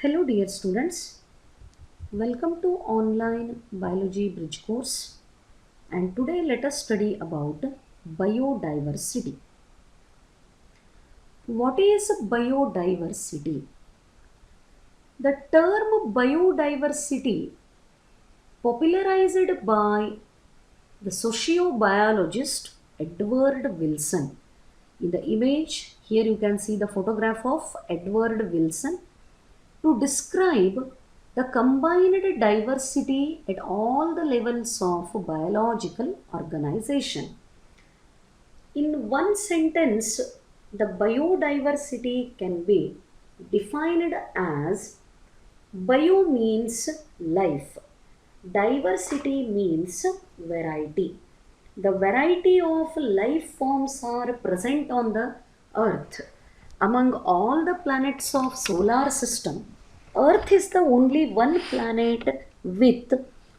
Hello dear students, welcome to online biology bridge course, and today let us study about biodiversity. What is biodiversity? The term biodiversity, popularized by the sociobiologist Edward Wilson. In the image here you can see the photograph of Edward Wilson to describe the combined diversity at all the levels of biological organization. In one sentence, the biodiversity can be defined as bio means life, diversity means variety. The variety of life forms are present on the earth. Among all the planets of solar system, earth is the only one planet with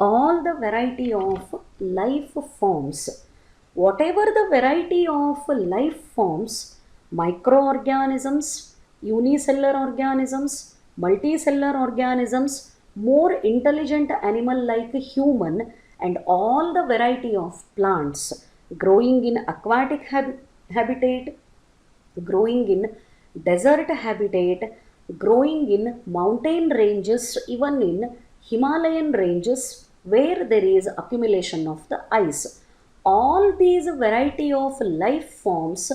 all the variety of life forms. Whatever the variety of life forms, microorganisms, unicellular organisms, multicellular organisms, more intelligent animal like human, and all the variety of plants growing in aquatic habitat, growing in desert habitat, growing in mountain ranges, even in Himalayan ranges where there is accumulation of the ice. All these variety of life forms,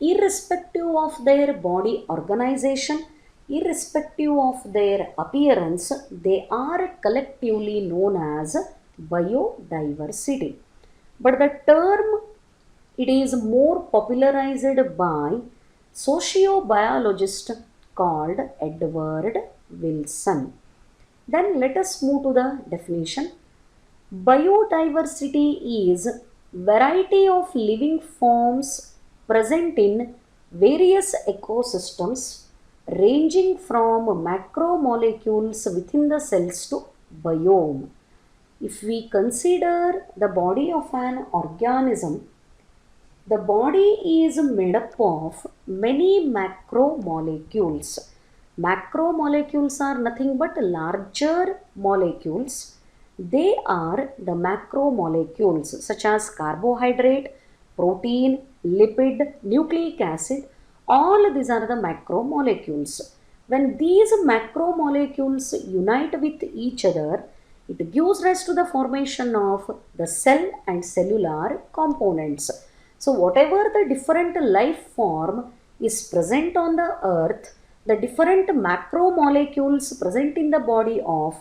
irrespective of their body organization, irrespective of their appearance, they are collectively known as biodiversity. But the term it is more popularized by sociobiologist called Edward Wilson. Then let us move to the definition. Biodiversity is variety of living forms present in various ecosystems ranging from macromolecules within the cells to biome. If we consider the body of an organism, the body is made up of many macromolecules. Macromolecules are nothing but larger molecules. They are the macromolecules such as carbohydrate, protein, lipid, nucleic acid. All these are the macromolecules. When these macromolecules unite with each other, it gives rise to the formation of the cell and cellular components. So, whatever the different life form is present on the earth, the different macromolecules present in the body of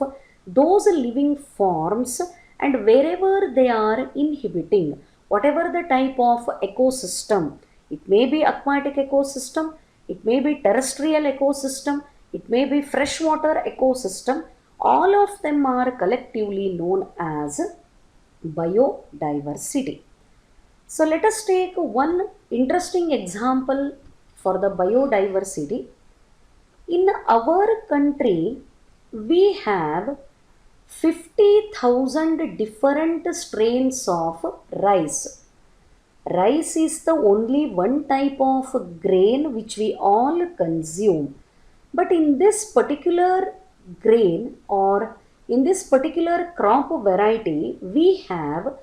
those living forms, and wherever they are inhibiting, whatever the type of ecosystem, it may be aquatic ecosystem, it may be terrestrial ecosystem, it may be freshwater ecosystem, all of them are collectively known as biodiversity. So let us take one interesting example for the biodiversity. In our country, we have 50,000 different strains of rice. Rice is the only one type of grain which we all consume. But in this particular grain or in this particular crop variety, we have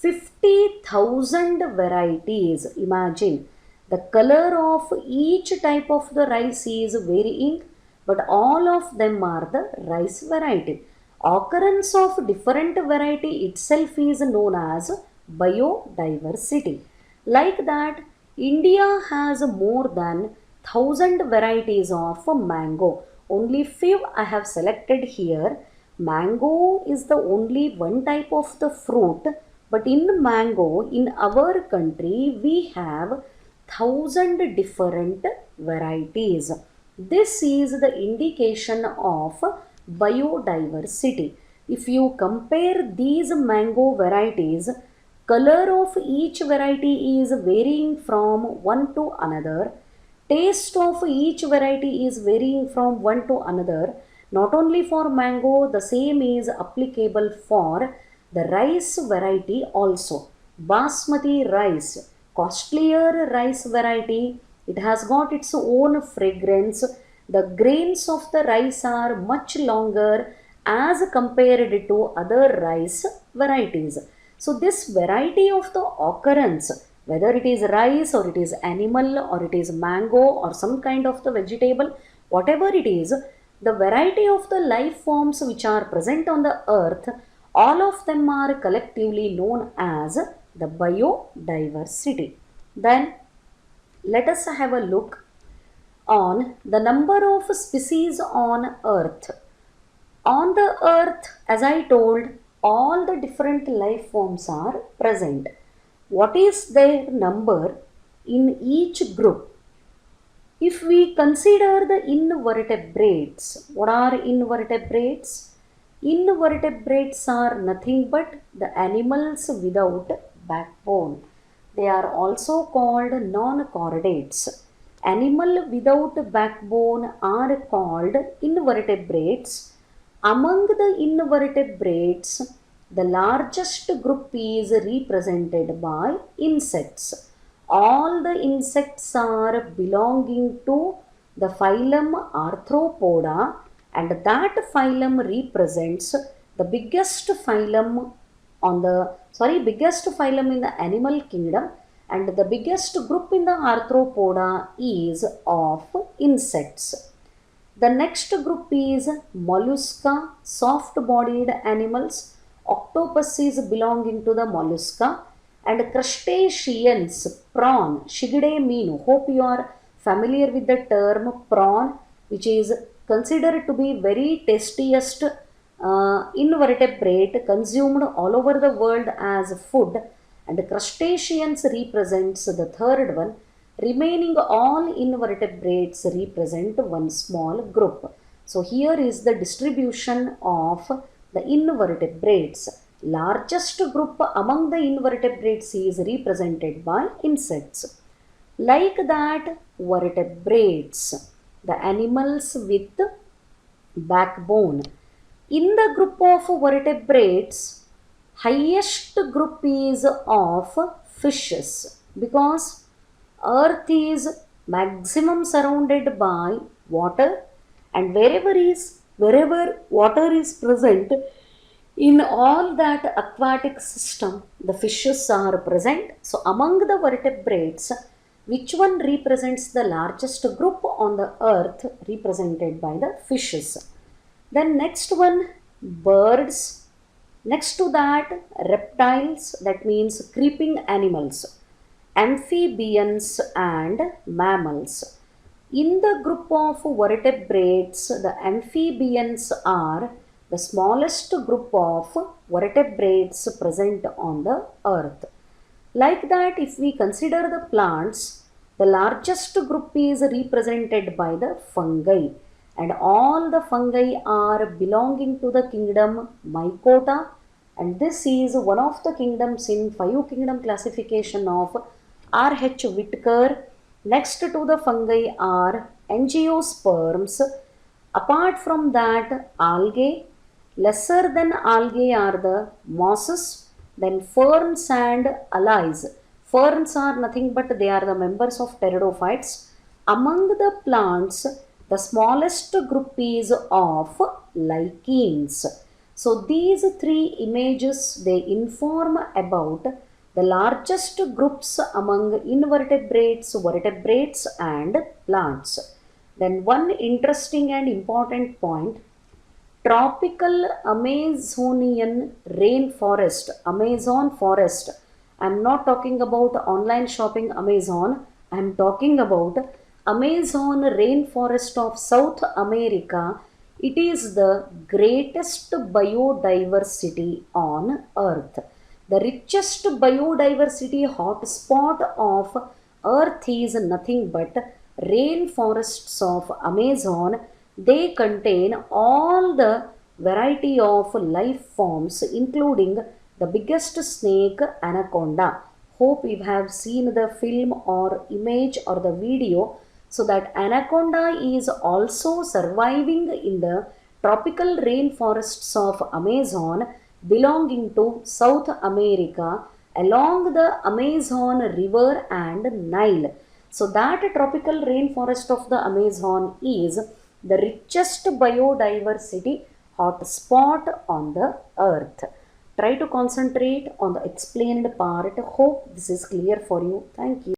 50,000 varieties. Imagine the color of each type of the rice is varying, but all of them are the rice variety. Occurrence of different variety itself is known as biodiversity. Like that, India has more than 1,000 varieties of mango. Only few I have selected here. Mango is the only one type of the fruit, but in mango in our country we have 1,000 different varieties. This is the indication of biodiversity. If you compare these mango varieties, color of each variety is varying from one to another. Taste of each variety is varying from one to another. Not only for mango, the same is applicable for the rice variety also. Basmati rice, costlier rice variety, it has got its own fragrance. The grains of the rice are much longer as compared to other rice varieties. So this variety of the occurrence, whether it is rice or it is animal or it is mango or some kind of the vegetable, whatever it is, the variety of the life forms which are present on the earth, all of them are collectively known as the biodiversity. Then let us have a look on the number of species on earth. On the earth, as I told, all the different life forms are present. What is their number in each group? If we consider the invertebrates, what are invertebrates? Invertebrates are nothing but the animals without backbone. They are also called non-chordates. Animal without backbone are called invertebrates. Among the invertebrates, the largest group is represented by insects. All the insects are belonging to the phylum Arthropoda, and that phylum represents the biggest phylum biggest phylum in the animal kingdom, and the biggest group in the Arthropoda is of insects. The next group is mollusca, soft-bodied animals. Octopus is belonging to the mollusca, and crustaceans, prawn, Shigidae meenu. Hope you are familiar with the term prawn, which is considered to be very tastiest invertebrate consumed all over the world as food, and crustaceans represents the third one. Remaining all invertebrates represent one small group. So here is the distribution of the invertebrates. Largest group among the invertebrates is represented by insects. Like that, vertebrates, the animals with backbone. In the group of vertebrates, highest group is of fishes, because earth is maximum surrounded by water, and wherever water is present, in all that aquatic system, the fishes are present. So among the vertebrates, which one represents the largest group on the earth? Represented by the fishes. Then next one, birds. Next to that, reptiles, that means creeping animals, amphibians and mammals. In the group of vertebrates, the amphibians are the smallest group of vertebrates present on the earth. Like that, if we consider the plants, the largest group is represented by the fungi, and all the fungi are belonging to the kingdom Mycota, and this is one of the kingdoms in 5 kingdom classification of R.H. Whitaker. Next to the fungi are angiosperms. Apart from that, algae. Lesser than algae are the mosses, then ferns and allies. Ferns are nothing but they are the members of pteridophytes. Among the plants, the smallest group is of lichens. So these three images, they inform about the largest groups among invertebrates, vertebrates and plants. Then one interesting and important point, tropical Amazonian rainforest, Amazon forest. I am not talking about online shopping Amazon. I am talking about Amazon rainforest of South America. It is the greatest biodiversity on earth. The richest biodiversity hotspot of earth is nothing but rainforests of Amazon. They contain all the variety of life forms, including the biggest snake, anaconda. Hope you have seen the film or image or the video. So that anaconda is also surviving in the tropical rainforests of Amazon belonging to South America along the Amazon river and Nile. So that tropical rainforest of the Amazon is the richest biodiversity hotspot on the earth. Try to concentrate on the explained part. Hope this is clear for you. Thank you.